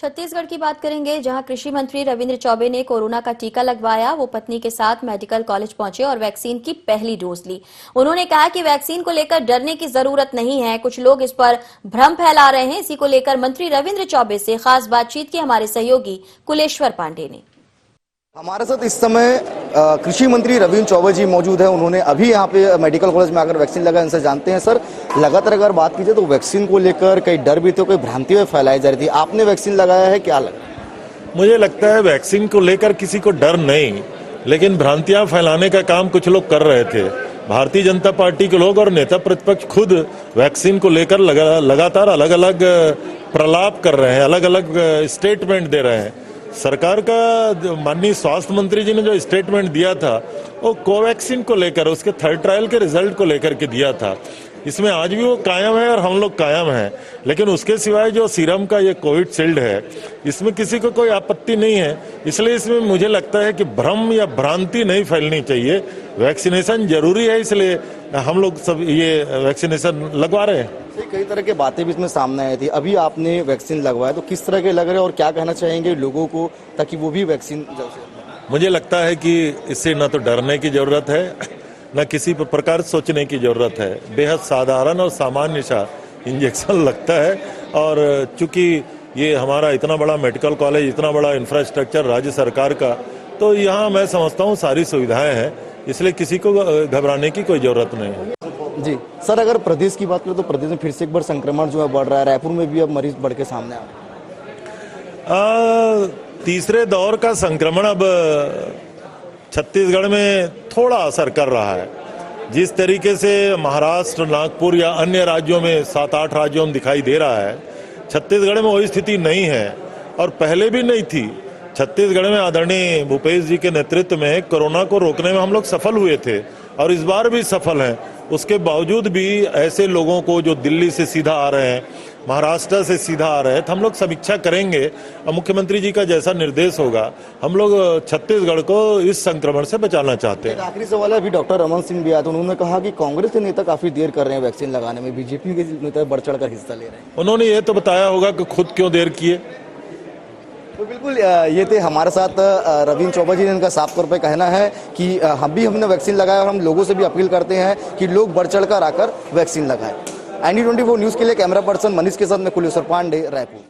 छत्तीसगढ़ की बात करेंगे, जहां कृषि मंत्री रविंद्र चौबे ने कोरोना का टीका लगवाया। वो पत्नी के साथ मेडिकल कॉलेज पहुंचे और वैक्सीन की पहली डोज ली। उन्होंने कहा कि वैक्सीन को लेकर डरने की जरूरत नहीं है, कुछ लोग इस पर भ्रम फैला रहे हैं। इसी को लेकर मंत्री रविंद्र चौबे से खास बातचीत की हमारे सहयोगी कुलेश्वर पांडे ने। हमारे साथ इस समय कृषि मंत्री रविंद्र चौबे जी मौजूद है। उन्होंने अभी यहाँ पे मेडिकल कॉलेज में आकर वैक्सीन लगा। इनसे जानते हैं सर, लगातार अगर बात कीजिए तो वैक्सीन को लेकर कई डर भी थे, कोई भ्रांतियां फैलाई जा रही थी। आपने वैक्सीन लगाया है, क्या लगा? मुझे लगता है वैक्सीन को लेकर किसी को डर नहीं, लेकिन भ्रांतियां फैलाने का काम कुछ लोग कर रहे थे। भारतीय जनता पार्टी के लोग और नेता प्रतिपक्ष खुद वैक्सीन को लेकर लगातार अलग अलग प्रलाप कर रहे हैं, अलग अलग स्टेटमेंट दे रहे हैं। सरकार का माननीय स्वास्थ्य मंत्री जी ने जो स्टेटमेंट दिया था वो कोवैक्सीन को लेकर, उसके थर्ड ट्रायल के रिजल्ट को लेकर के दिया था। इसमें आज भी वो कायम है और हम लोग कायम हैं, लेकिन उसके सिवाय जो सीरम का ये कोविशील्ड है, इसमें किसी को कोई आपत्ति नहीं है। इसलिए इसमें मुझे लगता है कि भ्रम या भ्रांति नहीं फैलनी चाहिए। वैक्सीनेशन जरूरी है, इसलिए हम लोग सब ये वैक्सीनेशन लगवा रहे हैं। कई तरह की बातें भी इसमें सामने आई थी। अभी आपने वैक्सीन लगवाया तो किस तरह के लग रहे हैं और क्या कहना चाहेंगे लोगों को ताकि वो भी वैक्सीन? मुझे लगता है कि इससे न तो डरने की जरूरत है, न किसी प्रकार सोचने की जरूरत है। बेहद साधारण और सामान्य सा इंजेक्शन लगता है। और चूंकि ये हमारा इतना बड़ा मेडिकल कॉलेज, इतना बड़ा इंफ्रास्ट्रक्चर राज्य सरकार का, तो यहाँ मैं समझता हूँ सारी सुविधाएं हैं, इसलिए किसी को घबराने की कोई जरूरत नहीं है। जी सर, अगर प्रदेश की बात करें तो प्रदेश में फिर से एक बार संक्रमण जो है बढ़ रहा है। रायपुर में भी अब मरीज बढ़ के सामने आ रहे हैं। तीसरे दौर का संक्रमण अब छत्तीसगढ़ में थोड़ा असर कर रहा है। जिस तरीके से महाराष्ट्र, नागपुर या अन्य राज्यों में 7-8 राज्यों में दिखाई दे रहा है, छत्तीसगढ़ में वही स्थिति नहीं है और पहले भी नहीं थी। छत्तीसगढ़ में आदरणीय भूपेश जी के नेतृत्व में कोरोना को रोकने में हम लोग सफल हुए थे और इस बार भी सफल हैं। उसके बावजूद भी ऐसे लोगों को जो दिल्ली से सीधा आ रहे हैं, महाराष्ट्र से सीधा आ रहे हैं, तो हम लोग समीक्षा करेंगे और मुख्यमंत्री जी का जैसा निर्देश होगा, हम लोग छत्तीसगढ़ को इस संक्रमण से बचाना चाहते हैं। आखिरी सवाल है, अभी डॉक्टर रमन सिंह भी आए, तो उन्होंने कहा कि कांग्रेस के नेता काफी देर कर रहे हैं वैक्सीन लगाने में, बीजेपी के नेता बढ़ चढ़ कर हिस्सा ले रहे हैं। उन्होंने ये तो बताया होगा कि खुद क्यों देर किए। तो बिल्कुल ये थे हमारे साथ रविंद्र चौबे जी ने। इनका साफ तौर पे कहना है कि हमने वैक्सीन लगाया और हम लोगों से भी अपील करते हैं कि लोग बढ़ चढ़ कर आकर वैक्सीन लगाएं। ND24 न्यूज़ के लिए कैमरा पर्सन मनीष के साथ में कुलेश्वर पांडे, रायपुर।